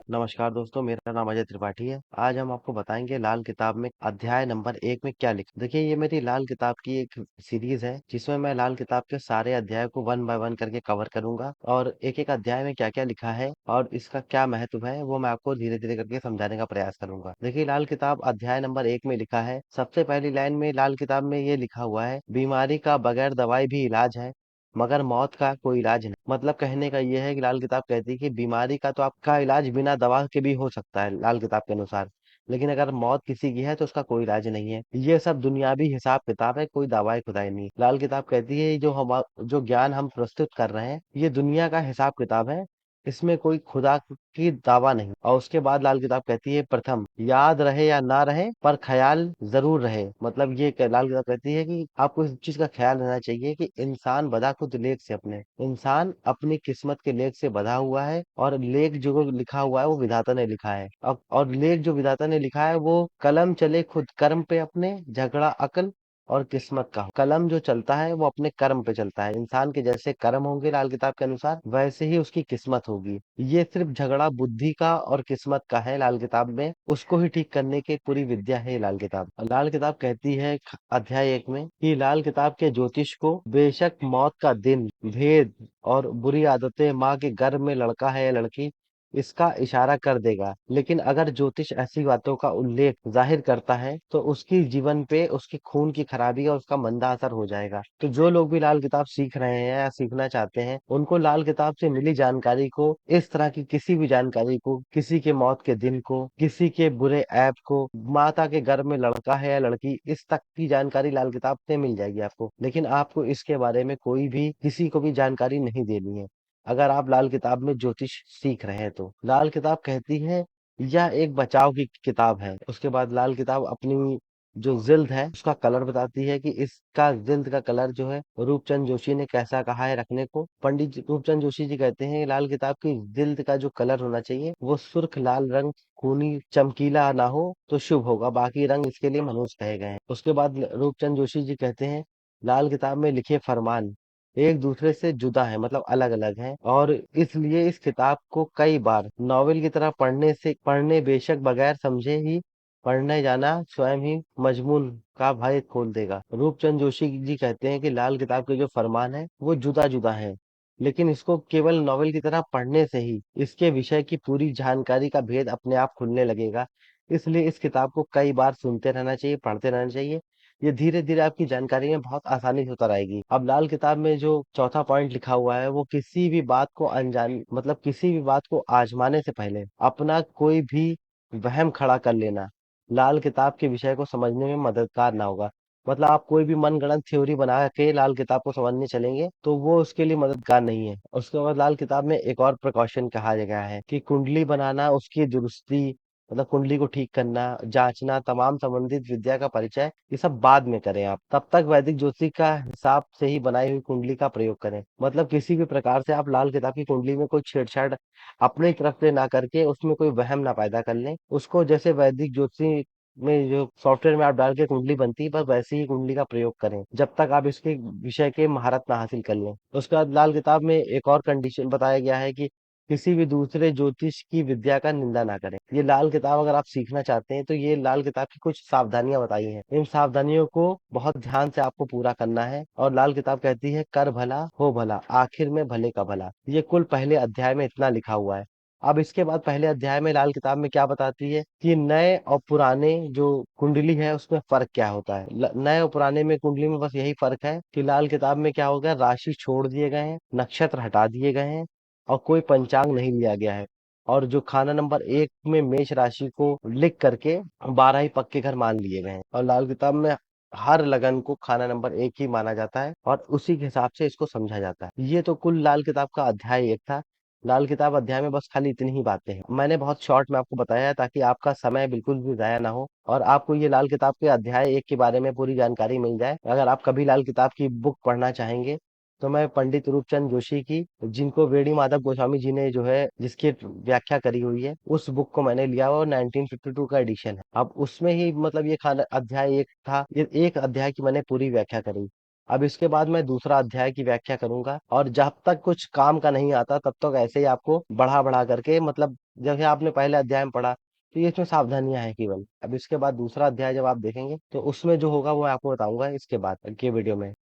नमस्कार दोस्तों, मेरा नाम अजय त्रिपाठी है। आज हम आपको बताएंगे लाल किताब में अध्याय नंबर 1 में क्या लिखा। देखिए, ये मेरी लाल किताब की एक सीरीज है जिसमें मैं लाल किताब के सारे अध्याय को वन बाय वन करके कवर करूंगा और एक एक अध्याय में क्या क्या लिखा है और इसका क्या महत्व है वो मैं आपको धीरे धीरे करके समझाने का प्रयास करूंगा। देखिए, लाल किताब अध्याय नंबर 1 में लिखा है, सबसे पहली लाइन में लाल किताब में ये लिखा हुआ है, बीमारी का बगैर दवाई भी इलाज है मगर मौत का कोई इलाज नहीं। मतलब कहने का ये है कि लाल किताब कहती है कि बीमारी का तो आपका इलाज बिना दवा के भी हो सकता है लाल किताब के अनुसार, लेकिन अगर मौत किसी की है तो उसका कोई इलाज नहीं है। ये सब दुनियावी हिसाब किताब है, कोई दवाई खुदाई नहीं। लाल किताब कहती है जो ज्ञान हम प्रस्तुत कर रहे हैं ये दुनिया का हिसाब किताब है, इसमें कोई खुदा की दावा नहीं। और उसके बाद लाल किताब कहती है, प्रथम याद रहे या ना रहे पर ख्याल जरूर रहे। मतलब लाल किताब कहती है कि आपको इस चीज का ख्याल रहना चाहिए कि इंसान बधा खुद लेख से, अपने इंसान अपनी किस्मत के लेख से बधा हुआ है और लेख जो लिखा हुआ है वो विधाता ने लिखा है। अब और लेख जो विधाता ने लिखा है वो कलम चले खुद कर्म पे अपने, झगड़ा अकल और किस्मत का हो। कलम जो चलता है वो अपने कर्म पे चलता है। इंसान के जैसे कर्म होंगे लाल किताब के अनुसार वैसे ही उसकी किस्मत होगी। ये सिर्फ झगड़ा बुद्धि का और किस्मत का है लाल किताब में, उसको ही ठीक करने की पूरी विद्या है लाल किताब। लाल किताब कहती है अध्याय 1 में कि लाल किताब के ज्योतिष को बेशक मौत का दिन, भेद और बुरी आदतें, माँ के गर्भ में लड़का है या लड़की, इसका इशारा कर देगा, लेकिन अगर ज्योतिष ऐसी बातों का उल्लेख जाहिर करता है तो उसकी जीवन पे उसकी खून की खराबी और उसका मंदा असर हो जाएगा। तो जो लोग भी लाल किताब सीख रहे हैं या सीखना चाहते हैं उनको लाल किताब से मिली जानकारी को, इस तरह की किसी भी जानकारी को, किसी के मौत के दिन को, किसी के बुरे ऐप को, माता के गर्भ में लड़का है या लड़की, इस तक की जानकारी लाल किताब से मिल जाएगी आपको। लेकिन आपको इसके बारे में कोई भी किसी को भी जानकारी नहीं देनी है अगर आप लाल किताब में ज्योतिष सीख रहे हैं। तो लाल किताब कहती है यह एक बचाव की किताब है। उसके बाद लाल किताब अपनी जो जिल्द है उसका कलर बताती है कि इसका जिल्द का कलर जो है रूपचंद जोशी ने कैसा कहा है रखने को। रूपचंद जोशी जी कहते हैं लाल किताब की जिल्द का जो कलर होना चाहिए वो सुर्ख लाल रंग, खूनी चमकीला ना हो तो शुभ होगा, बाकी रंग इसके लिए मनुष्य कहे गए हैं। उसके बाद रूपचंद जोशी जी कहते हैं लाल किताब में लिखे फरमान एक दूसरे से जुदा है, मतलब अलग अलग हैं, और इसलिए इस किताब को कई बार नॉवेल की तरह पढ़ने बेशक बगैर समझे ही पढ़ने जाना स्वयं ही मजमून का भय खोल देगा। रूपचंद जोशी जी कहते हैं कि लाल किताब के जो फरमान है वो जुदा जुदा है, लेकिन इसको केवल नॉवेल की तरह पढ़ने से ही इसके विषय की पूरी जानकारी का भेद अपने आप खुलने लगेगा। इसलिए इस किताब को कई बार सुनते रहना चाहिए, पढ़ते रहना चाहिए। ये धीरे धीरे आपकी जानकारी में बहुत आसानी से उतर आएगी। अब लाल किताब में जो चौथा पॉइंट लिखा हुआ है वो किसी भी बात को मतलब किसी भी बात को आजमाने से पहले अपना कोई भी वहम खड़ा कर लेना लाल किताब के विषय को समझने में मददगार ना होगा। मतलब आप कोई भी मनगढ़ंत थ्योरी बना के लाल किताब को समझने चलेंगे तो वो उसके लिए मददगार नहीं है। उसके बाद लाल किताब में एक और प्रिकॉशन कहा गया है कि कुंडली बनाना, उसकी दुरुस्ती, मतलब कुंडली को ठीक करना, जांचना, तमाम संबंधित विद्या का परिचय ये सब बाद में करें। आप तब तक वैदिक ज्योतिष का हिसाब से ही बनाई हुई कुंडली का प्रयोग करें। मतलब किसी भी प्रकार से आप लाल किताब की कुंडली में कोई छेड़छाड़ अपनी तरफ से ना करके उसमें कोई वहम ना पैदा कर लें। उसको जैसे वैदिक ज्योतिष में जो सॉफ्टवेयर में आप डाल के कुंडली बनती है बस वैसे ही कुंडली का प्रयोग करें जब तक आप इसके विषय के महारत ना हासिल कर लें। उसके बाद लाल किताब में एक और कंडीशन बताया गया है कि किसी भी दूसरे ज्योतिष की विद्या का निंदा ना करें। ये लाल किताब अगर आप सीखना चाहते हैं तो ये लाल किताब की कुछ सावधानियां बताई हैं, इन सावधानियों को बहुत ध्यान से आपको पूरा करना है। और लाल किताब कहती है कर भला हो भला, आखिर में भले का भला। ये कुल पहले अध्याय में इतना लिखा हुआ है। अब इसके बाद पहले अध्याय में लाल किताब में क्या बताती है कि नए और पुराने जो कुंडली है उसमें फर्क क्या होता है। नए और पुराने में कुंडली में बस यही फर्क है कि लाल किताब में क्या हो गया, राशि छोड़ दिए गए हैं, नक्षत्र हटा दिए गए हैं और कोई पंचांग नहीं लिया गया है। और जो खाना नंबर 1 में मेष राशि को लिख करके 12 ही पक्के घर मान लिए गए हैं। और लाल किताब में हर लगन को खाना नंबर 1 ही माना जाता है और उसी के हिसाब से इसको समझा जाता है। ये तो कुल लाल किताब का अध्याय 1 था। लाल किताब अध्याय में बस खाली इतनी ही बातें हैं। मैंने बहुत शॉर्ट में आपको बताया है ताकि आपका समय बिल्कुल भी जाया ना हो और आपको ये लाल किताब के अध्याय 1 के बारे में पूरी जानकारी मिल जाए। अगर आप कभी लाल किताब की बुक पढ़ना चाहेंगे तो मैं पंडित रूपचंद जोशी की, जिनको वेणी माधव गोस्वामी जी ने जो है जिसकी व्याख्या करी हुई है, उस बुक को मैंने लिया हुआ 1952 का एडिशन है। अब उसमें ही मतलब ये खाना अध्याय 1 था, ये एक अध्याय की मैंने पूरी व्याख्या करी। अब इसके बाद मैं दूसरा अध्याय की व्याख्या करूंगा और जब तक कुछ काम का नहीं आता तब तक ऐसे ही आपको बढ़ा बढ़ा करके मतलब जैसे आपने पहले अध्याय में पढ़ा, तो ये इसमें सावधानियां हैं केवल। अब इसके बाद दूसरा अध्याय जब आप देखेंगे तो उसमें जो होगा वो मैं आपको बताऊंगा इसके बाद के वीडियो में।